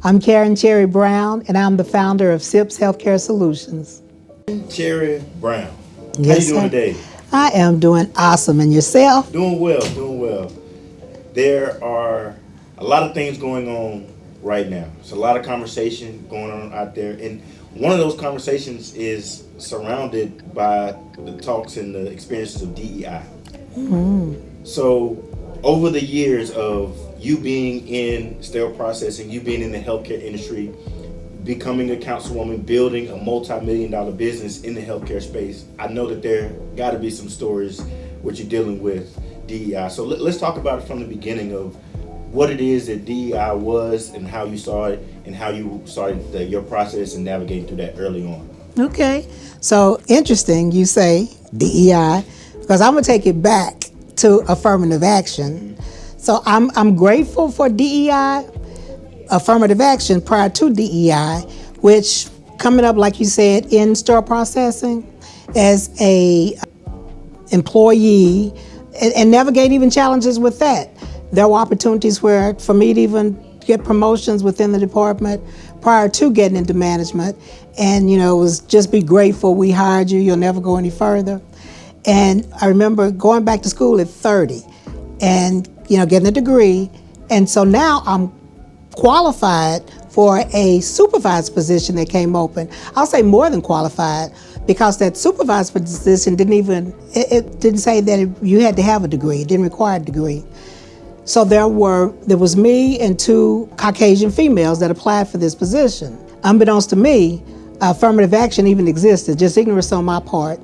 I'm Karen Cherry Brown, and I'm the founder of SIPS Healthcare Solutions. Cherry Brown. Yes, How you doing sir. today? I am doing awesome. And yourself? Doing well, doing well. There are a lot of things going on right now. There's a lot of conversation going on out there, and one of those conversations is surrounded by the talks and the experiences of DEI. So, over the years of you being in sterile processing, you being in the healthcare industry, becoming a councilwoman, building a multi-million-dollar business in the healthcare space, I know that there got to be some stories what you're dealing with DEI. So let's talk about it from the beginning of what it is that DEI was and how you saw it and how you started your process and navigating through that early on. Okay. So interesting you say DEI, because I'm going to take it back to affirmative action. So I'm grateful for DEI, affirmative action prior to DEI, which coming up, like you said, in sterile processing as a employee and navigate even challenges with that. There were opportunities where for me to even get promotions within the department prior to getting into management. And, it was just be grateful we hired you, you'll never go any further. And I remember going back to school at 30 and, getting a degree. And so now I'm qualified for a supervised position that came open. I'll say more than qualified, because that supervised position it didn't say that you had to have a degree. It didn't require a degree. So there was me and two Caucasian females that applied for this position. Unbeknownst to me, affirmative action even existed, just ignorance on my part.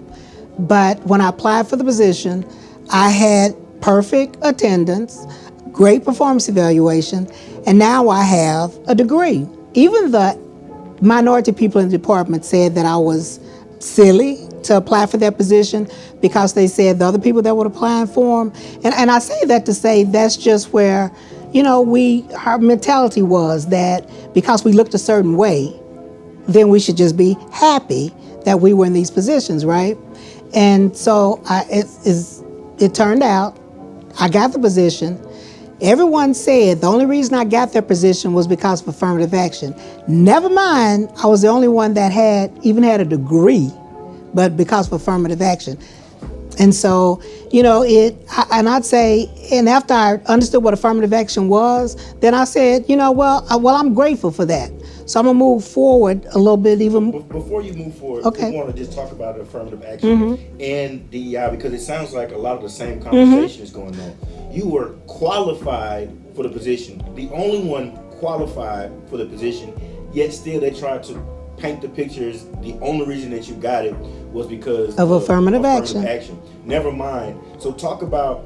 But when I applied for the position, I had perfect attendance, great performance evaluation, and now I have a degree. Even the minority people in the department said that I was silly to apply for that position because they said the other people that were applying for them. And I say that to say that's just where, our mentality was that because we looked a certain way, then we should just be happy that we were in these positions, right? And so it turned out I got the position. Everyone said the only reason I got that position was because of affirmative action. Never mind, I was the only one that had a degree, but because of affirmative action. And so, I'd say, and after I understood what affirmative action was, then I said, I'm grateful for that. So I'm gonna move forward a little bit even. Before you move forward, okay. We want to just talk about affirmative action and DEI, because it sounds like a lot of the same conversation is going on. You were qualified for the position, the only one qualified for the position, yet still they tried to paint the pictures. The only reason that you got it was because of affirmative action. Never mind. So talk about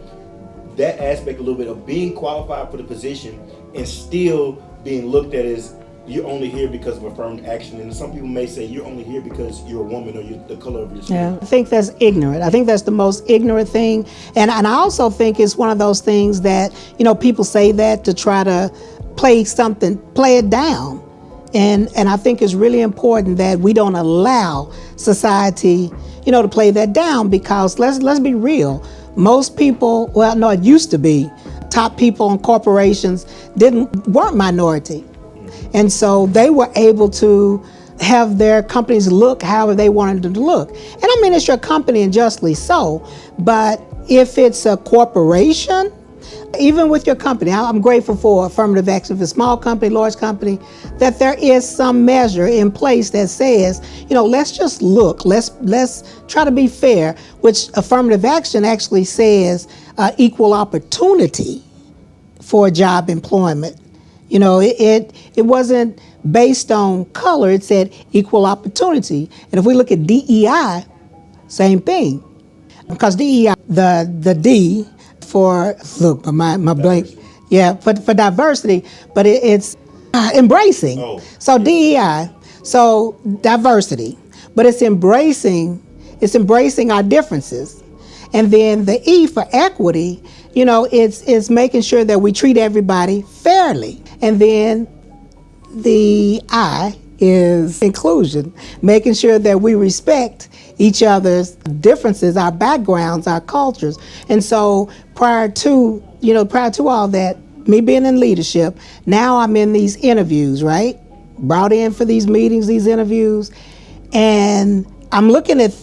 that aspect a little bit of being qualified for the position and still being looked at as you're only here because of affirmative action. And some people may say you're only here because you're a woman or you're the color of your skin. Yeah, I think that's ignorant. I think that's the most ignorant thing. And I also think it's one of those things that, people say that to try to play it down. And I think it's really important that we don't allow society, to play that down, because let's be real. Most people, it used to be, top people in corporations weren't minority. And so they were able to have their companies look however they wanted them to look. And I mean, it's your company, and justly so. But if it's a corporation, even with your company, I'm grateful for affirmative action. If it's a small company, large company, that there is some measure in place that says, let's just look, let's try to be fair, which affirmative action actually says equal opportunity for job employment. It wasn't based on color. It said equal opportunity. And if we look at DEI, same thing. Because DEI, the D for, look, my blank, for diversity, but it's embracing. Oh. So DEI, so diversity, but it's embracing our differences. And then the E for equity, it's making sure that we treat everybody fairly. And then the I is inclusion, making sure that we respect each other's differences, our backgrounds, our cultures. And so prior to all that, me being in leadership, now I'm in these interviews, right? Brought in for these meetings, these interviews, and I'm looking at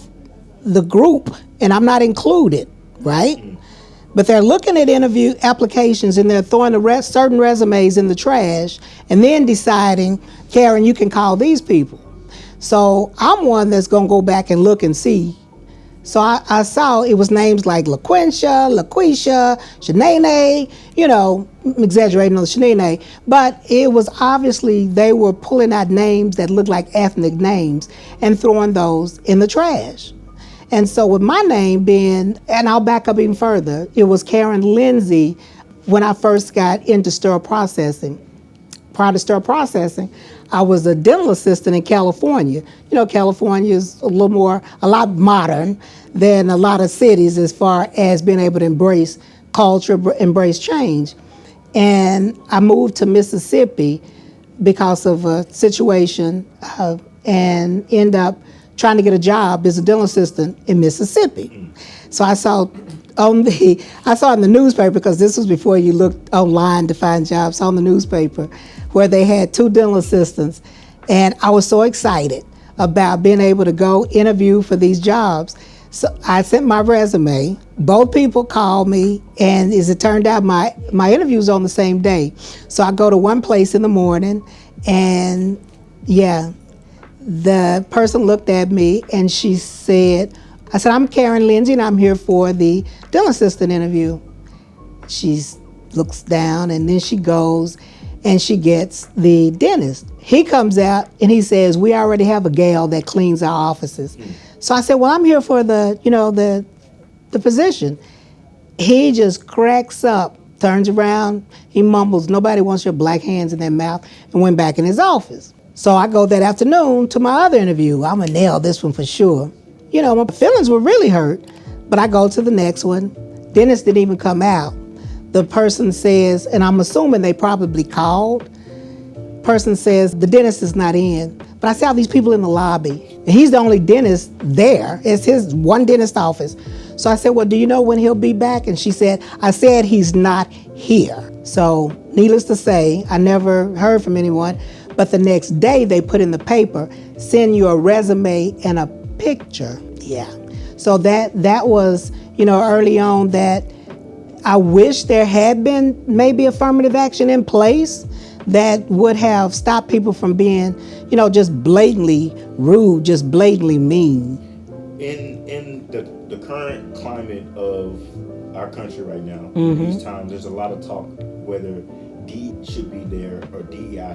the group and I'm not included, right? But they're looking at interview applications and they're throwing certain resumes in the trash and then deciding, Karen, you can call these people. So I'm one that's gonna go back and look and see. So I saw it was names like LaQuisha, Shanae, I'm exaggerating on the Shanae, but it was obviously they were pulling out names that looked like ethnic names and throwing those in the trash. And so with my name being, and I'll back up even further, it was Karen Lindsay when I first got into sterile processing. Prior to sterile processing, I was a dental assistant in California. California is a lot modern than a lot of cities as far as being able to embrace culture, embrace change. And I moved to Mississippi because of a situation and end up trying to get a job as a dental assistant in Mississippi. So I saw in the newspaper, because this was before you looked online to find jobs, on the newspaper where they had 2 dental assistants. And I was so excited about being able to go interview for these jobs. So I sent my resume. Both people called me, and as it turned out, my interview was on the same day. So I go to one place in the morning, and the person looked at me and I said, I'm Karen Lindsay and I'm here for the dental assistant interview. She looks down and then she goes and she gets the dentist. He comes out and he says, we already have a gal that cleans our offices. So I said, well, I'm here for the position. He just cracks up, turns around, he mumbles, nobody wants your black hands in their mouth, and went back in his office. So I go that afternoon to my other interview. I'm gonna nail this one for sure. My feelings were really hurt, but I go to the next one. Dentist didn't even come out. The person says, and I'm assuming they probably called, person says, the dentist is not in. But I see all these people in the lobby, and he's the only dentist there. It's his one dentist office. So I said, well, do you know when he'll be back? And she said, I said he's not here. So needless to say, I never heard from anyone. But the next day they put in the paper, send you a resume and a picture. Yeah. So that was, early on that I wish there had been maybe affirmative action in place that would have stopped people from being, just blatantly rude, just blatantly mean. In the current climate of our country right now, these times, there's a lot of talk whether D should be there or DEI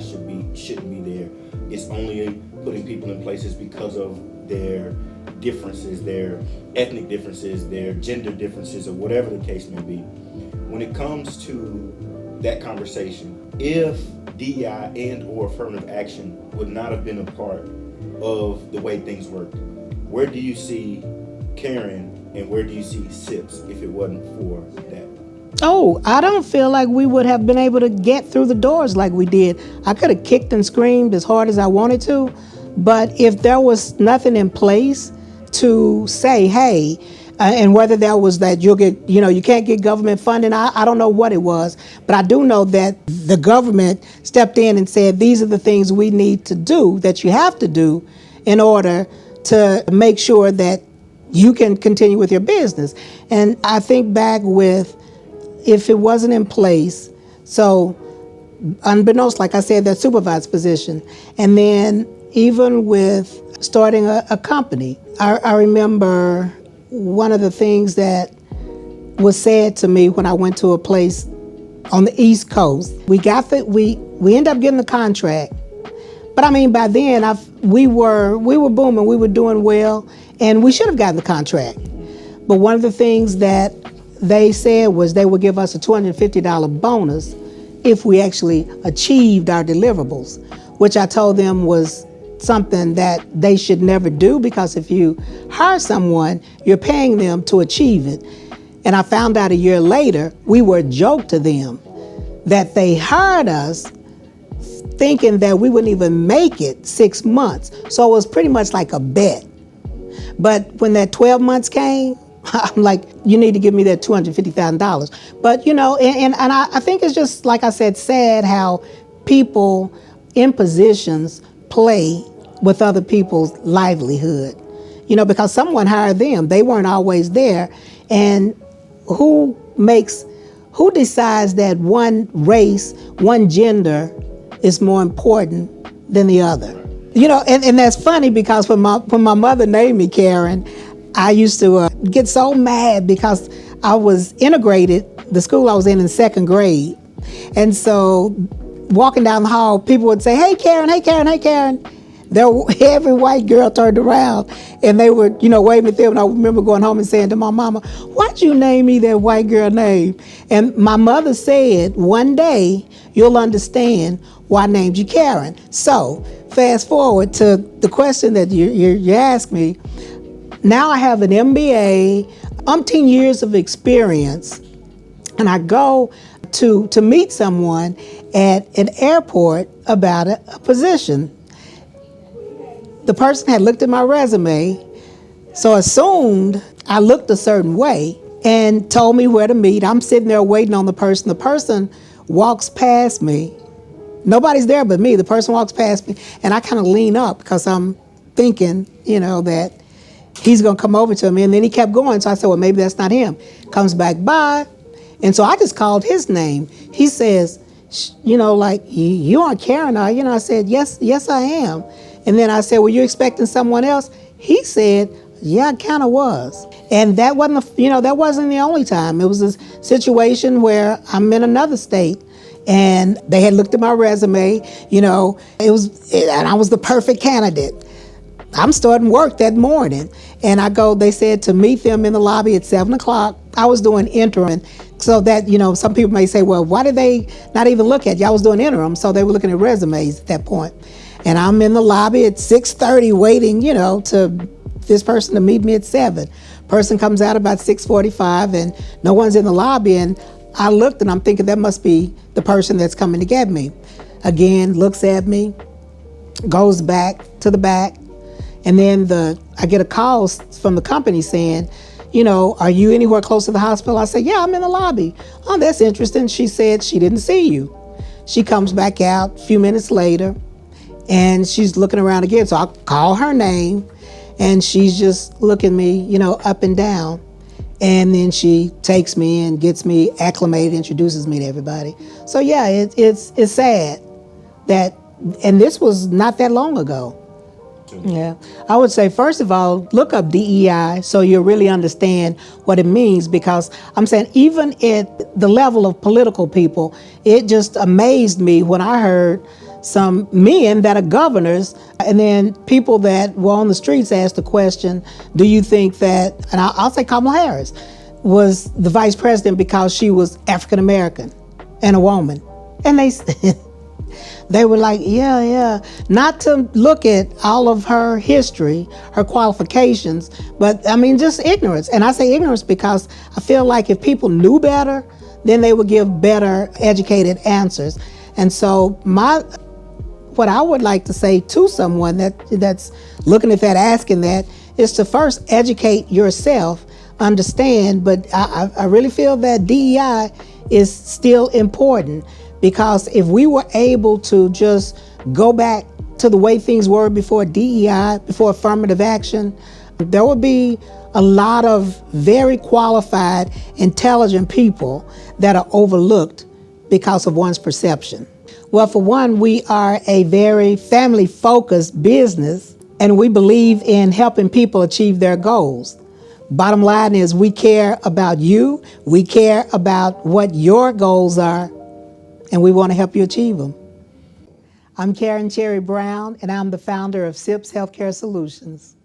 shouldn't be there. It's only putting people in places because of their differences, their ethnic differences, their gender differences, or whatever the case may be. When it comes to that conversation, if DEI and or affirmative action would not have been a part of the way things worked, where do you see Karen and where do you see SIPS if it wasn't for that? Oh, I don't feel like we would have been able to get through the doors like we did. I could have kicked and screamed as hard as I wanted to, but if there was nothing in place to say, hey, and whether that was that you'll get, you can't get government funding, I don't know what it was, but I do know that the government stepped in and said, these are the things we need to do, that you have to do in order to make sure that you can continue with your business. And I think back with, if it wasn't in place, so unbeknownst, like I said, that supervised position, and then even with starting a company, I remember one of the things that was said to me when I went to a place on the East Coast. We ended up getting the contract, but I mean by then we were booming, we were doing well, and we should have gotten the contract. But one of the things that they said was they would give us a $250 bonus if we actually achieved our deliverables, which I told them was something that they should never do, because if you hire someone, you're paying them to achieve it. And I found out a year later, we were a joke to them, that they hired us thinking that we wouldn't even make it 6 months. So it was pretty much like a bet. But when that 12 months came, I'm like, you need to give me that $250,000. But, and I think it's just, like I said, sad how people in positions play with other people's livelihood. Because someone hired them. They weren't always there. And who decides that one race, one gender is more important than the other? And that's funny because when my mother named me Karen, I used to get so mad because I was integrated, the school I was in second grade. And so walking down the hall, people would say, hey, Karen, hey, Karen, hey, Karen. Every white girl turned around and they were, waving at them. And I remember going home and saying to my mama, why'd you name me that white girl name? And my mother said, one day you'll understand why I named you Karen. So fast forward to the question that you asked me. Now I have an MBA, umpteen years of experience, and I go to meet someone at an airport about a position. The person had looked at my resume, so assumed I looked a certain way and told me where to meet. I'm sitting there waiting on the person. The person walks past me. Nobody's there but me. The person walks past me, and I kind of lean up because I'm thinking, that he's going to come over to me. And then he kept going, so I said, well, maybe that's not him. Comes back by, and so I just called his name. He says, like, you aren't Karen, are you? I said, yes, I am. And then I said, were you expecting someone else? He said, yeah, I kind of was. And that wasn't the only time. It was a situation where I'm in another state and they had looked at my resume, and I was the perfect candidate. I'm starting work that morning and they said to meet them in the lobby at 7:00. I was doing interim. So that, some people may say, well, why did they not even look at you? I was doing interim, so they were looking at resumes at that point. And I'm in the lobby at 6:30 waiting, to this person to meet me at 7. Person comes out about 6:45 and no one's in the lobby. And I looked and I'm thinking that must be the person that's coming to get me. Again, looks at me, goes back to the back. And then I get a call from the company saying, are you anywhere close to the hospital? I said, yeah, I'm in the lobby. Oh, that's interesting. She said she didn't see you. She comes back out a few minutes later and she's looking around again. So I call her name and she's just looking me, up and down. And then she takes me and gets me acclimated, introduces me to everybody. So yeah, it's sad that, and this was not that long ago. Yeah, I would say, first of all, look up DEI so you'll really understand what it means, because I'm saying even at the level of political people, it just amazed me when I heard some men that are governors and then people that were on the streets asked the question, do you think that, and I'll say Kamala Harris was the vice president because she was African American and a woman. And they were like, yeah, not to look at all of her history, her qualifications, but just ignorance. And I say ignorance because I feel like if people knew better, then they would give better educated answers. And so what I would like to say to someone that's looking at that, asking that, is to first educate yourself, understand, but I really feel that DEI is still important. Because if we were able to just go back to the way things were before DEI, before affirmative action, there would be a lot of very qualified, intelligent people that are overlooked because of one's perception. Well, for one, we are a very family-focused business, and we believe in helping people achieve their goals. Bottom line is we care about you, we care about what your goals are, and we want to help you achieve them. I'm Karen Cherry Brown, and I'm the founder of SIPS Healthcare Solutions.